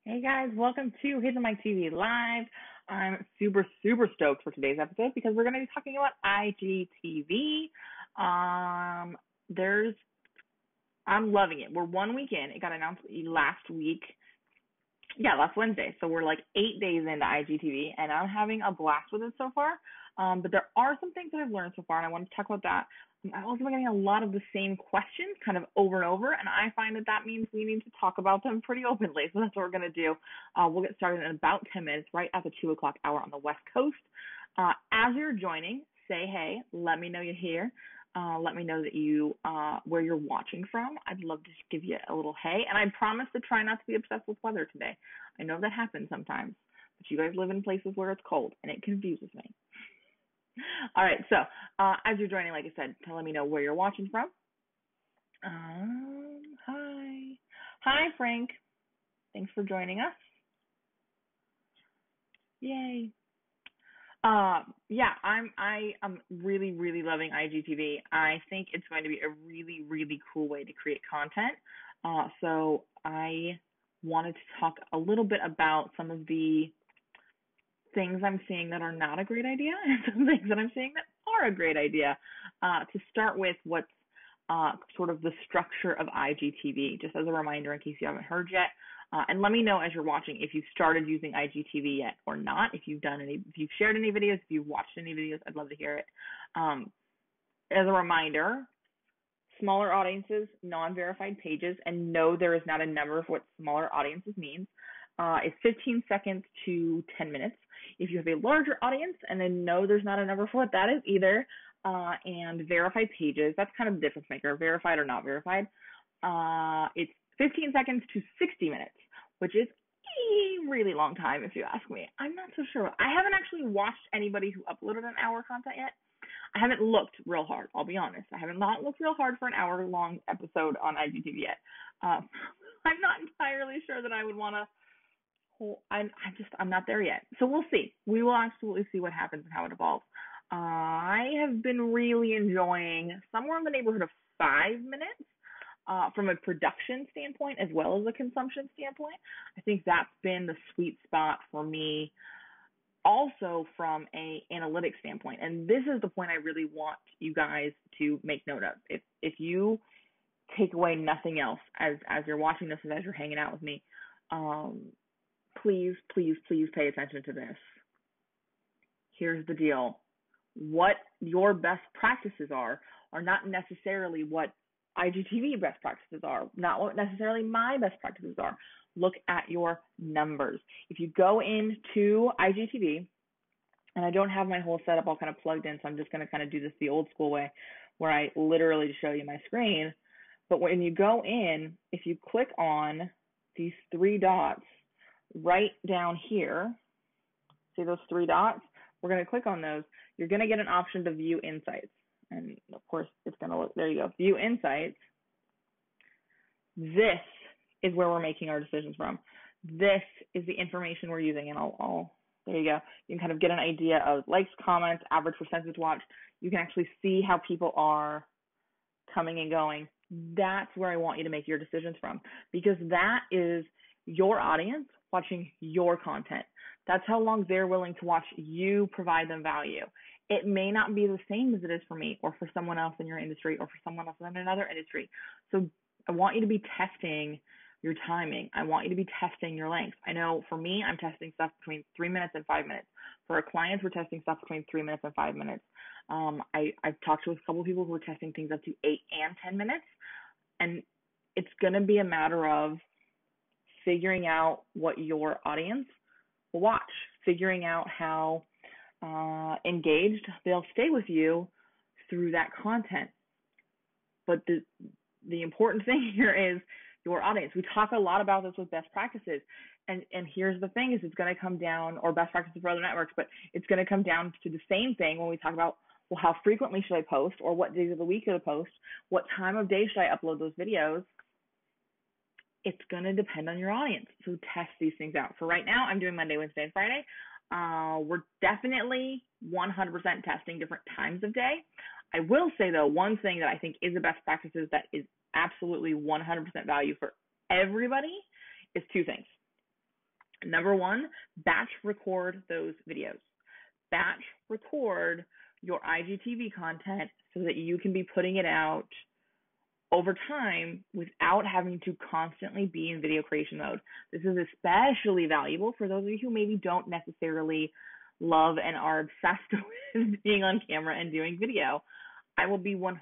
Hey guys, welcome to Hidden My TV Live. I'm super stoked for today's episode because we're going to be talking about IGTV. There's, I'm loving it. We're 1 week in. It got announced last week. Yeah, last Wednesday. So we're like 8 days into IGTV, and I'm having a blast with it so far. But there are some things that I've learned so far, and I want to talk about that. I've also been getting a lot of the same questions kind of over and over, and I find that means we need to talk about them pretty openly. So that's what we're going to do. We'll get started in about 10 minutes, right at the 2 o'clock hour on the West Coast. As you're joining, say hey, let me know you're here. Let me know that you where you're watching from. I'd love to just give you a little hey, and I promise to try not to be obsessed with weather today. I know that happens sometimes, but you guys live in places where it's cold, and it confuses me. All right, so as you're joining, like I said, let me know where you're watching from. Hi, Frank. Thanks for joining us. Yay. Yeah, I am really loving IGTV. I think it's going to be a really cool way to create content. So I wanted to talk a little bit about some of the things I'm seeing that are not a great idea and some things that I'm seeing that are a great idea. To start with, what's sort of the structure of IGTV, just as a reminder in case you haven't heard yet. And let me know as you're watching if you've started using IGTV yet or not. If you've shared any videos, if you've watched any videos, I'd love to hear it. As a reminder, smaller audiences, non-verified pages, and no, there is not a number for what smaller audiences means. Is 15 seconds to 10 minutes. If you have a larger audience, and then no, there's not a number for what that is either. And verified pages, that's kind of the difference maker, verified or not verified. It's 15 seconds to 60 minutes, which is a really long time if you ask me. I'm not so sure. I haven't actually watched anybody who uploaded an hour content yet. I haven't looked real hard, I'll be honest. I have not looked real hard for an hour-long episode on IGTV yet. I'm not entirely sure that I would want to. I'm not there yet. So we'll see. We will absolutely see what happens and how it evolves. I have been really enjoying somewhere in the neighborhood of 5 minutes from a production standpoint as well as a consumption standpoint. I think that's been the sweet spot for me also from a analytics standpoint. And this is the point I really want you guys to make note of. If you take away nothing else as you're watching this and as you're hanging out with me, please pay attention to this. Here's the deal. What your best practices are not necessarily what IGTV best practices are, not what necessarily my best practices are. Look at your numbers. If you go into IGTV, and I don't have my whole setup all kind of plugged in, so I'm just going to kind of do this the old school way where I literally show you my screen. But when you go in, if you click on these three dots, right down here, see those three dots? We're going to click on those. You're going to get an option to view insights. And of course, it's going to look, there you go, view insights. This is where we're making our decisions from. This is the information we're using. And there you go. You can kind of get an idea of likes, comments, average percentage watch. You can actually see how people are coming and going. That's where I want you to make your decisions from, because that is your audience watching your content. That's how long they're willing to watch you provide them value. It may not be the same as it is for me or for someone else in your industry or for someone else in another industry. So I want you to be testing your timing. I want you to be testing your length. I know for me, I'm testing stuff between 3 minutes and 5 minutes. For our clients, we're testing stuff between 3 minutes and 5 minutes. I've talked to a couple of people who are testing things up to 8 and 10 minutes. And it's going to be a matter of figuring out what your audience will watch, figuring out how engaged they'll stay with you through that content. But the important thing here is your audience. We talk a lot about this with best practices. And here's the thing is it's going to come down, or best practices for other networks, but it's going to come down to the same thing when we talk about, well, how frequently should I post, or what days of the week should I post? What time of day should I upload those videos? It's going to depend on your audience. So test these things out. For right now, I'm doing Monday, Wednesday, and Friday. We're definitely 100% testing different times of day. I will say, though, one thing that I think is a best practices that is absolutely 100% value for everybody is two things. Number one, batch record those videos. Batch record your IGTV content so that you can be putting it out over time without having to constantly be in video creation mode. This is especially valuable for those of you who maybe don't necessarily love and are obsessed with being on camera and doing video. I will be 100%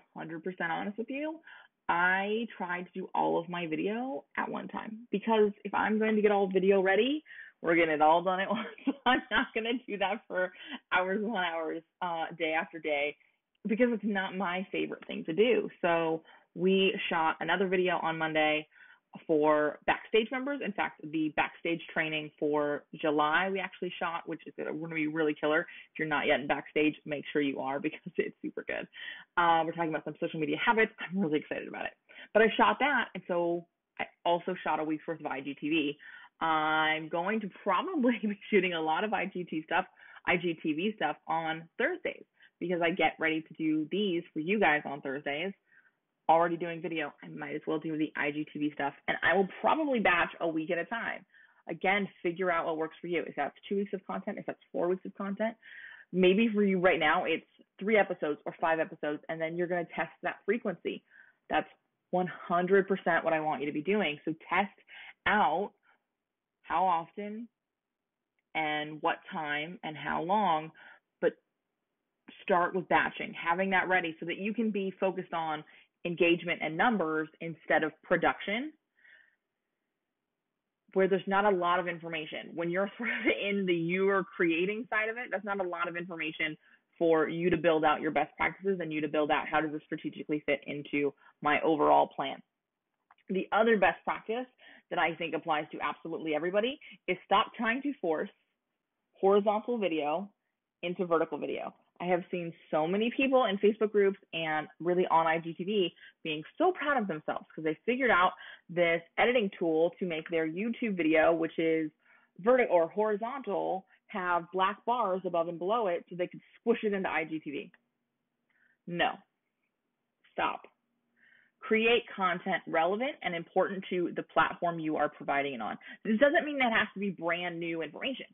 honest with you. I try to do all of my video at one time because if I'm going to get all video ready, we're getting it all done at once. I'm not going to do that for hours and hours, day after day, because it's not my favorite thing to do. So we shot another video on Monday for backstage members. In fact, the backstage training for July we actually shot, which is going to be really killer. If you're not yet in backstage, make sure you are because it's super good. We're talking about some social media habits. I'm really excited about it. But I shot that, and so I also shot a week's worth of IGTV. I'm going to probably be shooting a lot of IGTV stuff on Thursdays because I get ready to do these for you guys on Thursdays. Already doing video, I might as well do the IGTV stuff, and I will probably batch a week at a time. Again, figure out what works for you. If that's 2 weeks of content, if that's 4 weeks of content, maybe for you right now it's 3 episodes or 5 episodes, and then you're going to test that frequency. That's 100% what I want you to be doing. So test out how often and what time and how long, but start with batching, having that ready so that you can be focused on engagement and numbers instead of production, where there's not a lot of information. When you're in the you're creating side of it, that's not a lot of information for you to build out your best practices and you to build out how does this strategically fit into my overall plan. The other best practice that I think applies to absolutely everybody is stop trying to force horizontal video into vertical video. I have seen so many people in Facebook groups and really on IGTV being so proud of themselves because they figured out this editing tool to make their YouTube video, which is vertical or horizontal, have black bars above and below it so they could squish it into IGTV. No. Stop. Create content relevant and important to the platform you are providing it on. This doesn't mean that has to be brand new information.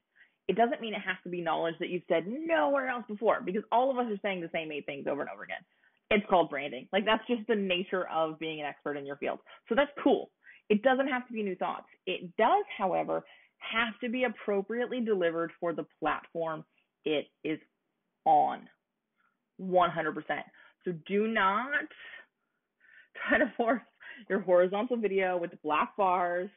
It doesn't mean it has to be knowledge that you've said nowhere else before, because all of us are saying the same 8 things over and over again. It's called branding. Like, that's just the nature of being an expert in your field. So that's cool. It doesn't have to be new thoughts. It does, however, have to be appropriately delivered for the platform it is on. 100%. So do not try to force your horizontal video with the black bars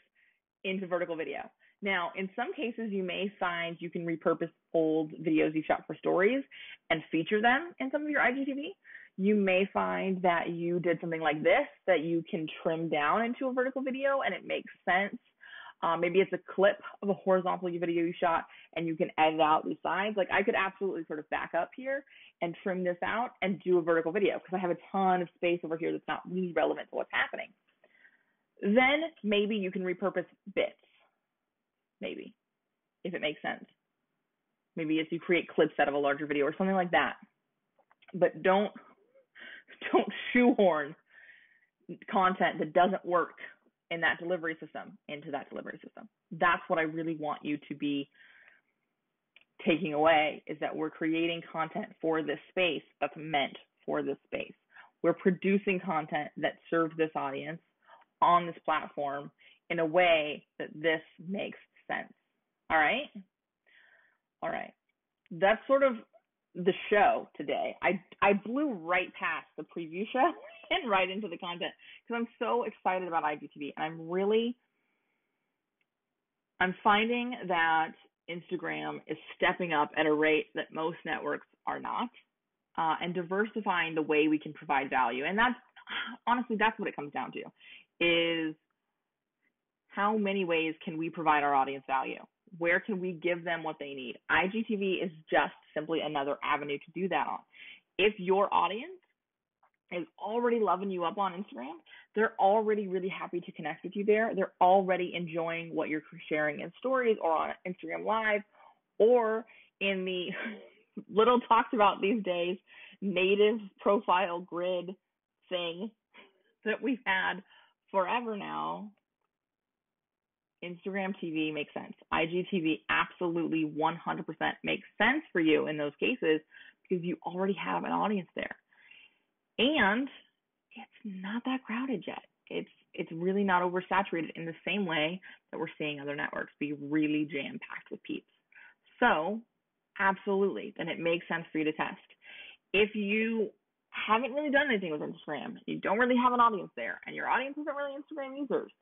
into vertical video. Now, in some cases, you may find you can repurpose old videos you shot for stories and feature them in some of your IGTV. You may find that you did something like this that you can trim down into a vertical video and it makes sense. Maybe it's a clip of a horizontal video you shot and you can edit out these sides. Like, I could absolutely sort of back up here and trim this out and do a vertical video because I have a ton of space over here that's not really relevant to what's happening. Then maybe you can repurpose bits. Maybe, if it makes sense. Maybe if you create clips out of a larger video or something like that. But don't shoehorn content that doesn't work in that delivery system into that delivery system. That's what I really want you to be taking away, is that we're creating content for this space that's meant for this space. We're producing content that serves this audience on this platform in a way that this makes sense. All right? All right. That's sort of the show today. I blew right past the preview show and right into the content because I'm so excited about IGTV. And I'm finding that Instagram is stepping up at a rate that most networks are not, and diversifying the way we can provide value. And that's what it comes down to, is how many ways can we provide our audience value? Where can we give them what they need? IGTV is just simply another avenue to do that on. If your audience is already loving you up on Instagram, they're already really happy to connect with you there. They're already enjoying what you're sharing in stories or on Instagram Live or in the little talked about these days native profile grid thing that we've had forever now. Instagram TV makes sense. IGTV absolutely 100% makes sense for you in those cases because you already have an audience there. And it's not that crowded yet. It's really not oversaturated in the same way that we're seeing other networks be really jam-packed with peeps. So, absolutely, then it makes sense for you to test. If you haven't really done anything with Instagram, you don't really have an audience there, and your audience isn't really Instagram users,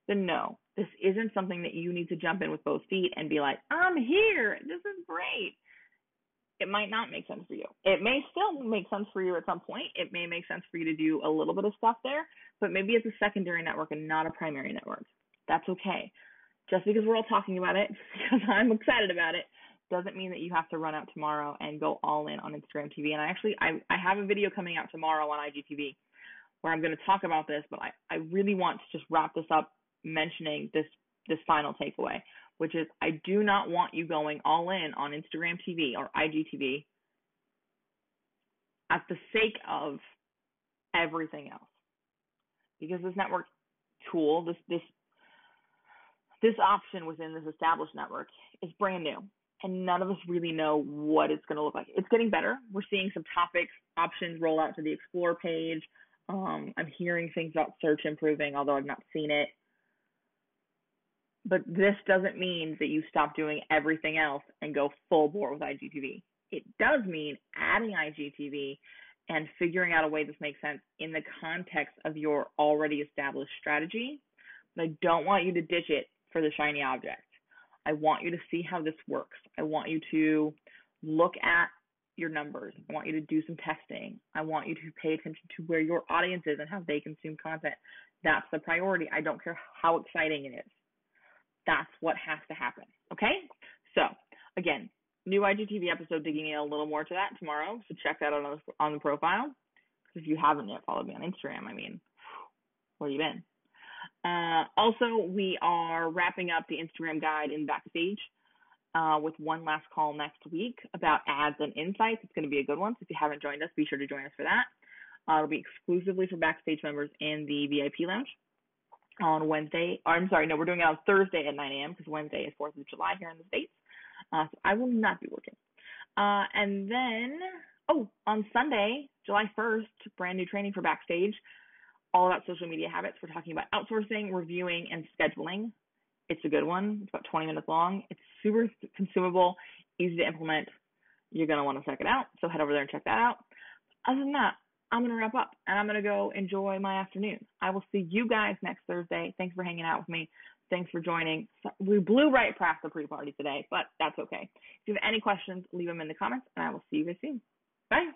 then no, this isn't something that you need to jump in with both feet and be like, I'm here, this is great. It might not make sense for you. It may still make sense for you at some point. It may make sense for you to do a little bit of stuff there, but maybe it's a secondary network and not a primary network. That's okay. Just because we're all talking about it, because I'm excited about it, doesn't mean that you have to run out tomorrow and go all in on Instagram TV. And I have a video coming out tomorrow on IGTV where I'm going to talk about this, but I really want to just wrap this up mentioning this final takeaway, which is I do not want you going all in on Instagram TV or IGTV at the sake of everything else. Because this network tool, this option within this established network is brand new. And none of us really know what it's going to look like. It's getting better. We're seeing some topics, options roll out to the Explore page. I'm hearing things about search improving, although I've not seen it. But this doesn't mean that you stop doing everything else and go full bore with IGTV. It does mean adding IGTV and figuring out a way this makes sense in the context of your already established strategy. But I don't want you to ditch it for the shiny object. I want you to see how this works. I want you to look at your numbers. I want you to do some testing. I want you to pay attention to where your audience is and how they consume content. That's the priority. I don't care how exciting it is. That's what has to happen. Okay? So, again, new IGTV episode digging in a little more to that tomorrow. So check that out on the profile. If you haven't yet followed me on Instagram, I mean, where you been? Also, we are wrapping up the Instagram guide in Backstage with one last call next week about ads and insights. It's going to be a good one. So if you haven't joined us, be sure to join us for that. It'll be exclusively for Backstage members in the VIP lounge on Wednesday. We're doing it on Thursday at 9 a.m. because Wednesday is 4th of July here in the States. So I will not be working. And then, on Sunday, July 1st, brand new training for Backstage, all about social media habits. We're talking about outsourcing, reviewing, and scheduling. It's a good one. It's about 20 minutes long. It's super consumable, easy to implement. You're going to want to check it out. So head over there and check that out. Other than that, I'm going to wrap up and I'm going to go enjoy my afternoon. I will see you guys next Thursday. Thanks for hanging out with me. Thanks for joining. We blew right past the pre-party today, but that's okay. If you have any questions, leave them in the comments and I will see you guys soon. Bye.